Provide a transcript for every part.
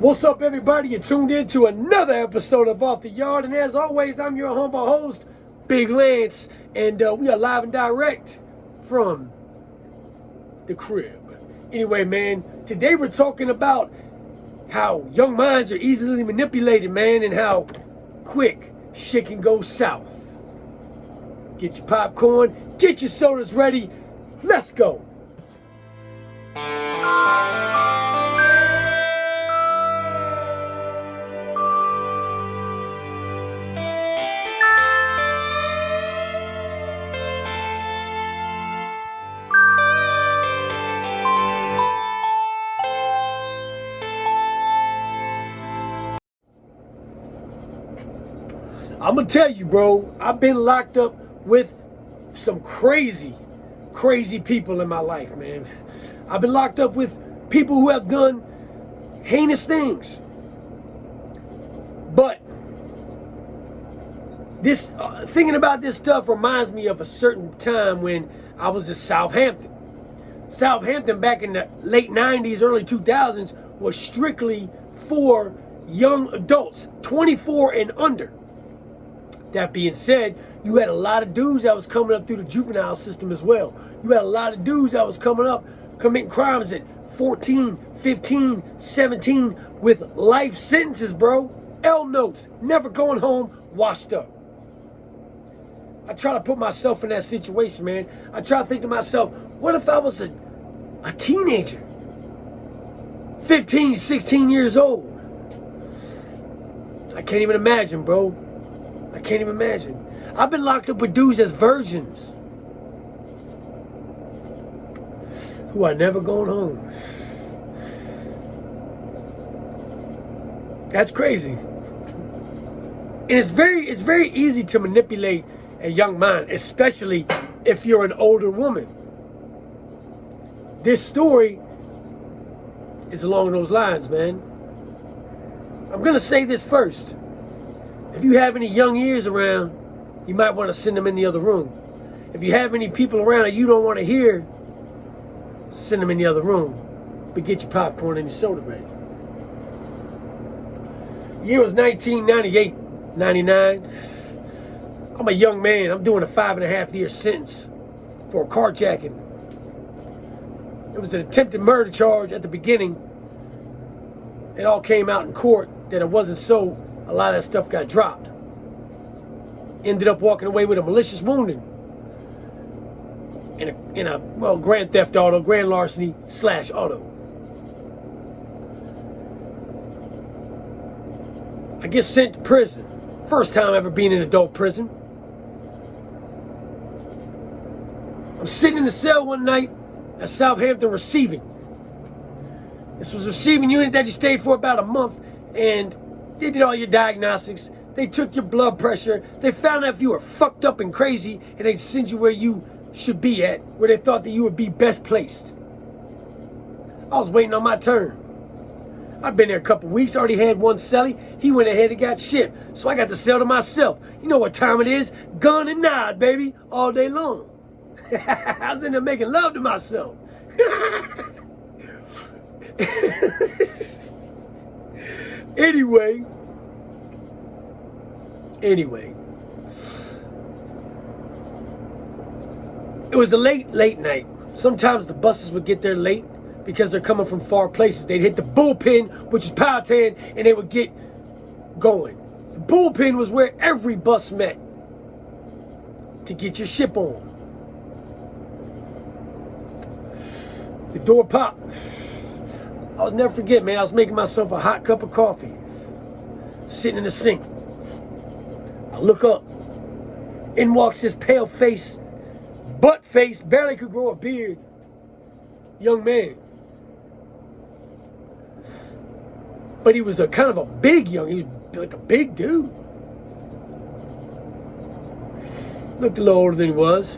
What's up, everybody? You're tuned in to another episode of Off the Yard, and as always, I'm your humble host, Big Lance, and we are live and direct from the crib. Anyway, man, today we're talking about how young minds are easily manipulated, man, and how quick shit can go south. Get your popcorn, get your sodas ready, let's go. I'm gonna tell you, bro, I've been locked up with some crazy people in my life, man. I've been locked up with people who have done heinous things. But this thinking about this stuff reminds me of a certain time when I was in Southampton. Southampton back in the late 90s, early 2000s was strictly for young adults, 24 and under. That being said, you had a lot of dudes that was coming up through the juvenile system as well. You had a lot of dudes that was coming up, committing crimes at 14, 15, 17 with life sentences, bro. L notes, never going home, washed up. I try to put myself in that situation, man. I try to think to myself, what if I was a teenager? 15, 16 years old. I can't even imagine, bro. I can't even imagine. I've been locked up with dudes as virgins who are never going home. That's crazy. And it's very easy to manipulate a young mind, especially if you're an older woman. This story is along those lines, man. I'm gonna say this first. If you have any young ears around, you might want to send them in the other room. If you have any people around that you don't want to hear, send them in the other room. But get your popcorn and your soda ready. The year was 1998, 99. I'm a young man. I'm doing a 5.5-year sentence for a carjacking. It was an attempted murder charge at the beginning. It all came out in court that it wasn't so. A lot of that stuff got dropped. Ended up walking away with a malicious wounding in a grand theft auto, grand larceny / auto. I get sent to prison. First time ever being in adult prison. I'm sitting in the cell one night at Southampton receiving. This was a receiving unit that you stayed for about a month, and they did all your diagnostics. They took your blood pressure. They found out if you were fucked up and crazy, and they sent you where you should be at, where they thought that you would be best placed. I was waiting on my turn. I'd been there a couple weeks, already had one celly. He went ahead and got shipped, so I got the cell to myself. You know what time it is? Gun and nod, baby, all day long. I was in there making love to myself. Anyway, it was a late night. Sometimes the buses would get there late because they're coming from far places. They'd hit the bullpen, which is Powhatan, and they would get going. The bullpen was where every bus met to get your ship on. The door popped. I'll never forget, man. I was making myself a hot cup of coffee, sitting in the sink. I look up. In walks this pale-faced, butt-faced, barely could grow a beard young man. But he was he was like a big dude. Looked a little older than he was.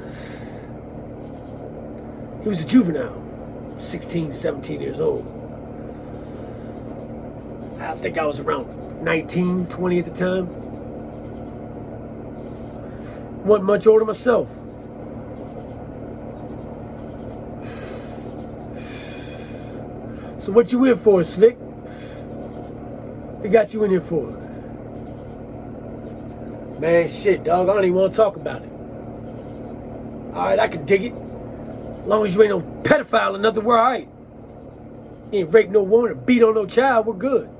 He was a juvenile, 16, 17 years old. I think I was around 19, 20 at the time. Wasn't much older myself. So what you in for, Slick? They got you in here for? Man, shit, dog. I don't even want to talk about it. All right, I can dig it. As long as you ain't no pedophile or nothing, we're all right. You ain't rape no woman or beat on no child, we're good.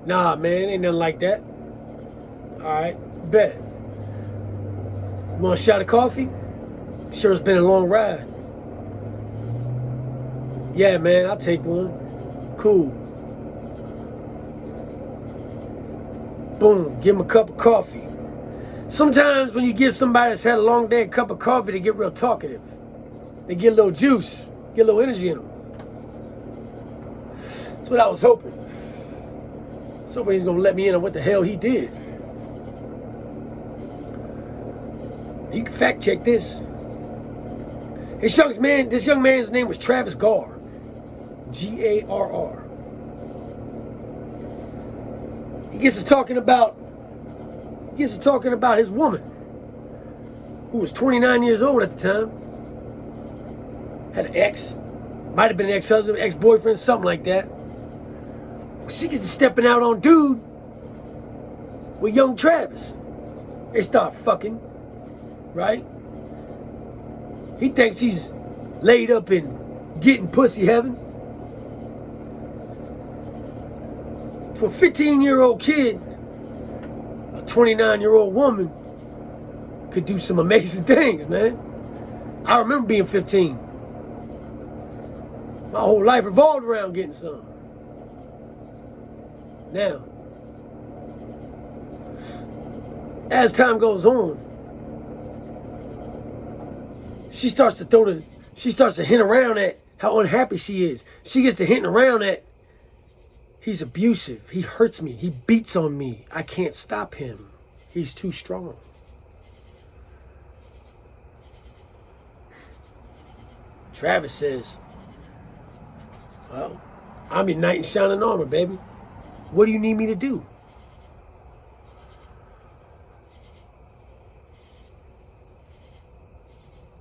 Nah, man, ain't nothing like that. All right, bet. You want a shot of coffee? Sure, it's been a long ride. Yeah, man, I'll take one. Cool. Boom, give him a cup of coffee. Sometimes when you give somebody that's had a long day a cup of coffee, they get real talkative. They get a little juice, get a little energy in them. That's what I was hoping. Somebody's gonna let me in on what the hell he did. You can fact check this. This young man's name was Travis Garr. Garr. He gets to talking about his woman, who was 29 years old at the time. Had an ex, might have been an ex-husband, ex-boyfriend, something like that. She gets to stepping out on dude with young Travis. They start fucking, right? He thinks he's laid up in getting pussy heaven. For a 15-year-old kid, a 29-year-old woman could do some amazing things, man. I remember being 15. My whole life revolved around getting some. Now, as time goes on, she starts to hint around at how unhappy she is. She gets to hinting around at, he's abusive, he hurts me, he beats on me, I can't stop him, he's too strong. Travis says, well, I'm your knight in shining armor, baby. What do you need me to do?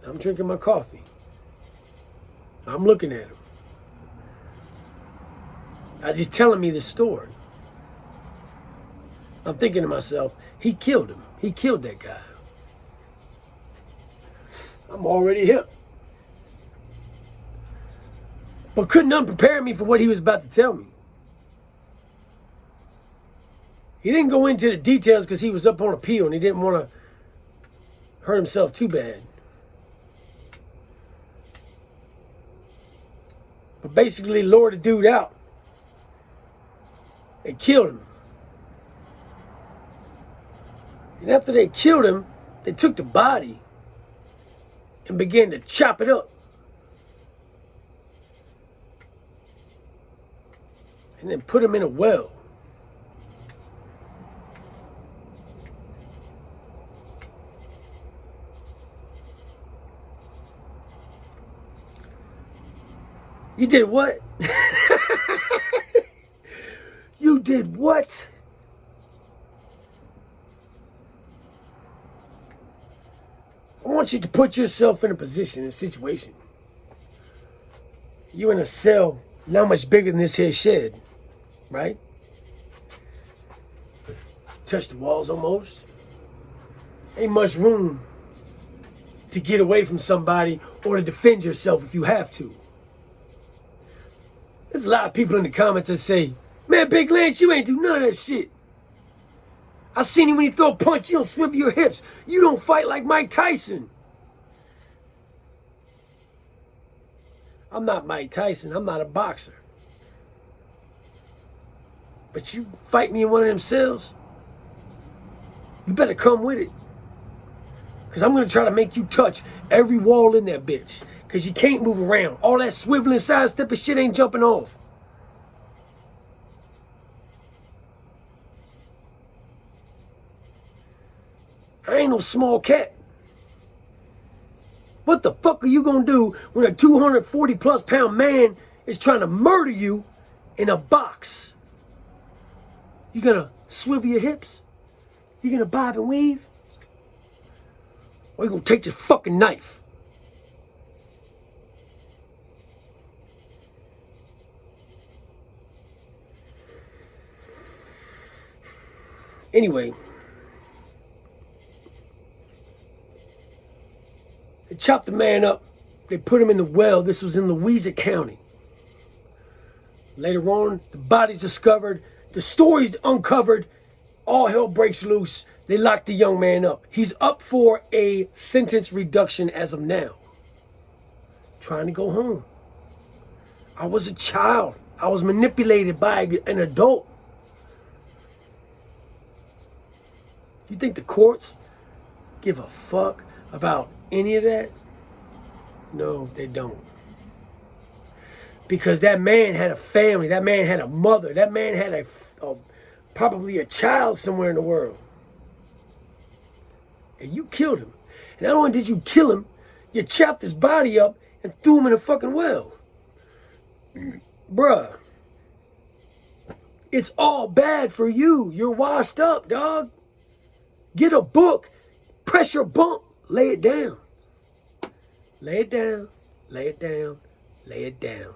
I'm drinking my coffee. I'm looking at him. As he's telling me this story, I'm thinking to myself, he killed him. He killed that guy. I'm already hip. But couldn't unprepare me for what he was about to tell me. He didn't go into the details because he was up on appeal and he didn't want to hurt himself too bad. But basically lured the dude out. They killed him. And after they killed him, they took the body and began to chop it up. And then put him in a well. You did what? You did what? I want you to put yourself in a situation. You're in a cell not much bigger than this here shed, right? Touch the walls almost. Ain't much room to get away from somebody or to defend yourself if you have to. There's a lot of people in the comments that say, man, Big Lance, you ain't do none of that shit. I seen you when you throw a punch, you don't swivel your hips. You don't fight like Mike Tyson. I'm not Mike Tyson. I'm not a boxer. But you fight me in one of them cells, you better come with it. Because I'm going to try to make you touch every wall in that bitch. Because you can't move around. All that swiveling, sidestepping shit ain't jumping off. I ain't no small cat. What the fuck are you going to do when a 240 plus pound man is trying to murder you in a box? You going to swivel your hips? You going to bob and weave? Or you going to take your fucking knife? Anyway, they chopped the man up. They put him in the well. This was in Louisa County. Later on, the body's discovered. The story's uncovered. All hell breaks loose. They locked the young man up. He's up for a sentence reduction as of now. Trying to go home. I was a child. I was manipulated by an adult. You think the courts give a fuck about any of that? No, they don't. Because that man had a family. That man had a mother. That man had probably a child somewhere in the world. And you killed him. And not only did you kill him, you chopped his body up and threw him in a fucking well. Bruh. It's all bad for you. You're washed up, dog. Get a book. Press your bump. Lay it down. Lay it down. Lay it down. Lay it down.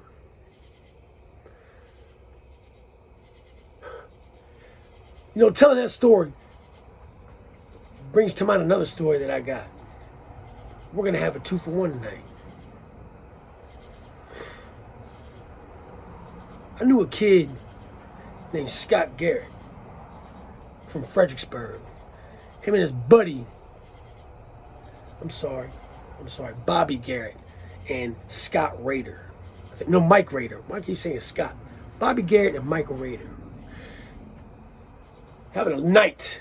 You know, telling that story brings to mind another story that I got. We're going to have a 2-for-1 tonight. I knew a kid named Scott Garrett from Fredericksburg. Him and his buddy, Bobby Garrett and Scott Rader. Mike Rader. Why keep saying Scott? Bobby Garrett and Michael Rader. Having a night,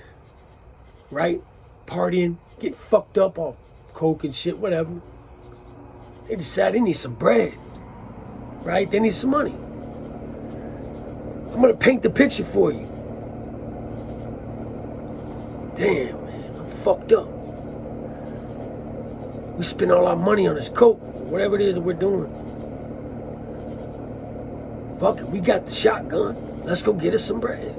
right? Partying, getting fucked up off coke and shit, whatever. They decide they need some bread, right? They need some money. I'm gonna paint the picture for you. Damn, man, I'm fucked up. We spend all our money on this coke, whatever it is that we're doing. Fuck it, we got the shotgun. Let's go get us some bread.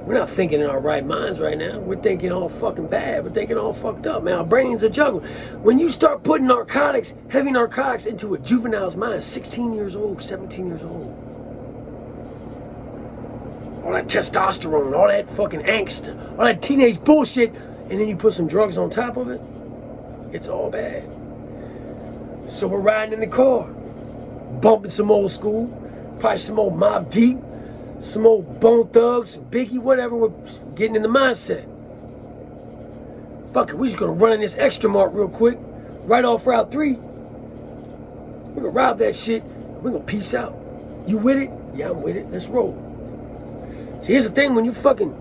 We're not thinking in our right minds right now. We're thinking all fucking bad. We're thinking all fucked up, man. Our brains are juggling. When you start putting narcotics, heavy narcotics, into a juvenile's mind, 16 years old, 17 years old. All that testosterone, all that fucking angst, all that teenage bullshit, and then you put some drugs on top of it, it's all bad. So we're riding in the car, bumping some old school, probably some old Mobb Deep, some old Bone Thugs, some Biggie, whatever. We're getting in the mindset. Fuck it, we're just gonna run in this Extra Mart real quick, right off Route 3. We're gonna rob that shit, and we're gonna peace out. You with it? Yeah, I'm with it. Let's roll. See, here's the thing, when you fucking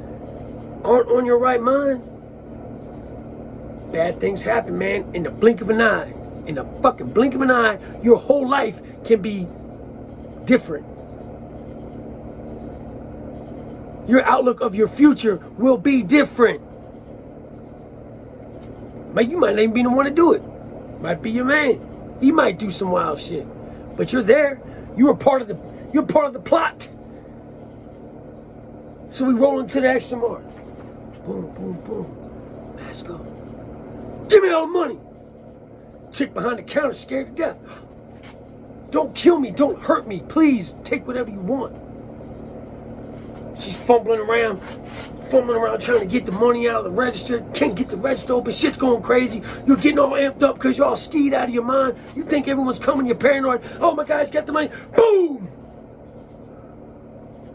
aren't on your right mind, bad things happen, man, in the blink of an eye. In the fucking blink of an eye, your whole life can be different. Your outlook of your future will be different. You might not even be the one to do it. Might be your man. He might do some wild shit. But you're there. You're part of the plot. So we roll into the Extra Mart. Boom, boom, boom. Mask up. Give me all the money. Chick behind the counter scared to death. Don't kill me. Don't hurt me. Please take whatever you want. She's fumbling around trying to get the money out of the register. Can't get the register open. Shit's going crazy. You're getting all amped up because you're all skied out of your mind. You think everyone's coming. You're paranoid. Oh, my guy's got the money. Boom!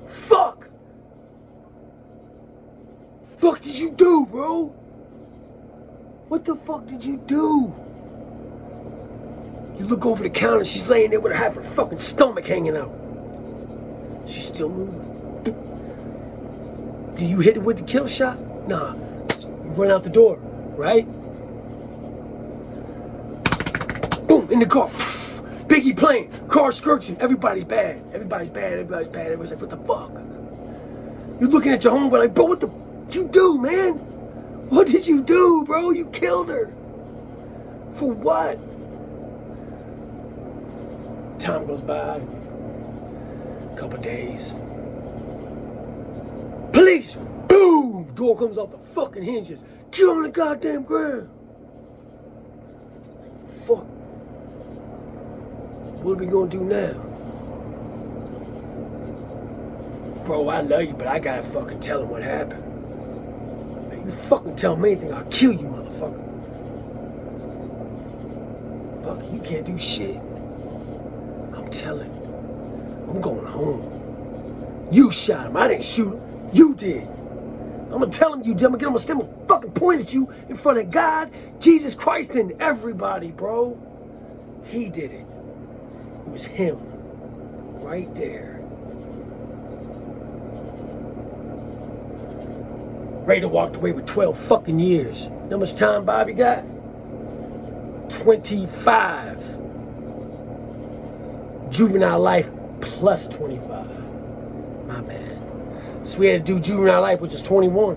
Fuck! Fuck did you do, bro? What the fuck did you do? You look over the counter. She's laying there with her fucking stomach hanging out. She's still moving. Do you hit it with the kill shot? Nah. You run out the door, right? Boom, in the car. Biggie playing. Car skirting. Everybody's bad. Everybody's bad. Everybody's bad. Everybody's like, what the fuck? You're looking at your homeboy like, bro, what did you do, man? What did you do, bro? You killed her. For what? Time goes by. A couple days. Police! Boom! Door comes off the fucking hinges. Get on the goddamn ground. Fuck. What are we gonna do now? Bro, I love you, but I gotta fucking tell him what happened. You fucking tell me anything, I'll kill you, motherfucker. Fuck, you can't do shit. I'm telling. I'm going home. You shot him. I didn't shoot him. You did. I'm gonna tell him you did. I'm gonna stand a fucking point at you in front of God, Jesus Christ, and everybody, bro. He did it. It was him. Right there. Raider walked away with 12 fucking years. You know how much time Bobby got? 25. Juvenile life plus 25. My man. So we had to do juvenile life, which is 21.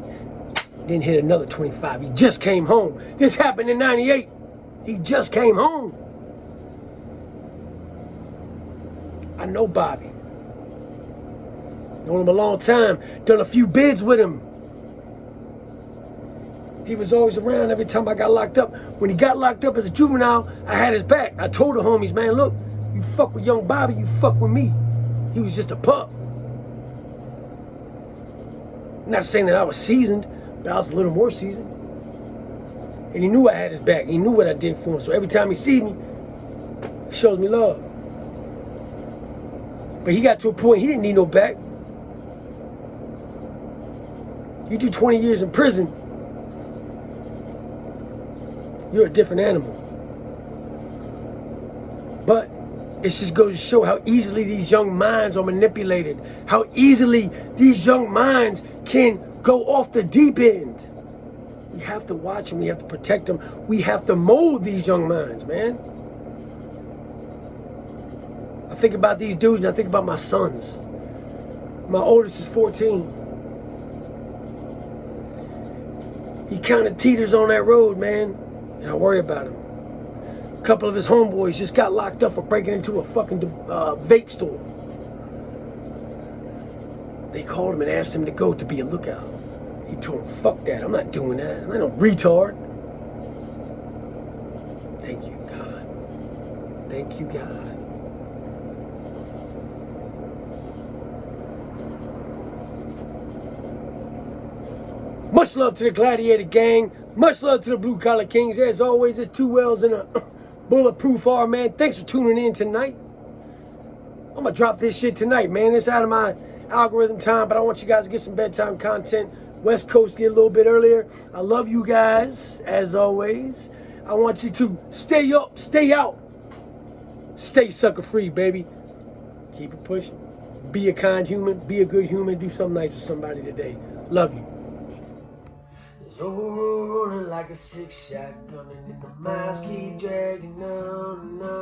Then hit another 25. He just came home. This happened in 98. He just came home. I know Bobby. Known him a long time. Done a few bids with him. He was always around every time I got locked up. When he got locked up as a juvenile, I had his back. I told the homies, man, look, you fuck with young Bobby, you fuck with me. He was just a pup. Not saying that I was seasoned, but I was a little more seasoned. And he knew I had his back. He knew what I did for him. So every time he sees me, he shows me love. But he got to a point he didn't need no back. You do 20 years in prison, you're a different animal. But it just goes to show how easily these young minds are manipulated. How easily these young minds can go off the deep end. We have to watch them. We have to protect them. We have to mold these young minds, man. I think about these dudes and I think about my sons. My oldest is 14. He kind of teeters on that road, man. And I worry about him. A couple of his homeboys just got locked up for breaking into a fucking vape store. They called him and asked him to go to be a lookout. He told him, fuck that, I'm not doing that. I'm not no retard. Thank you, God. Thank you, God. Much love to the Gladiator Gang. Much love to the Blue Collar Kings. As always, it's 2 L's and a bulletproof R, man. Thanks for tuning in tonight. I'm going to drop this shit tonight, man. It's out of my algorithm time, but I want you guys to get some bedtime content. West Coast get a little bit earlier. I love you guys, as always. I want you to stay up, stay out. Stay sucker free, baby. Keep it pushing. Be a kind human. Be a good human. Do something nice for somebody today. Love you. Rolling like a 6-shot gunning in the minds keep dragging on and on.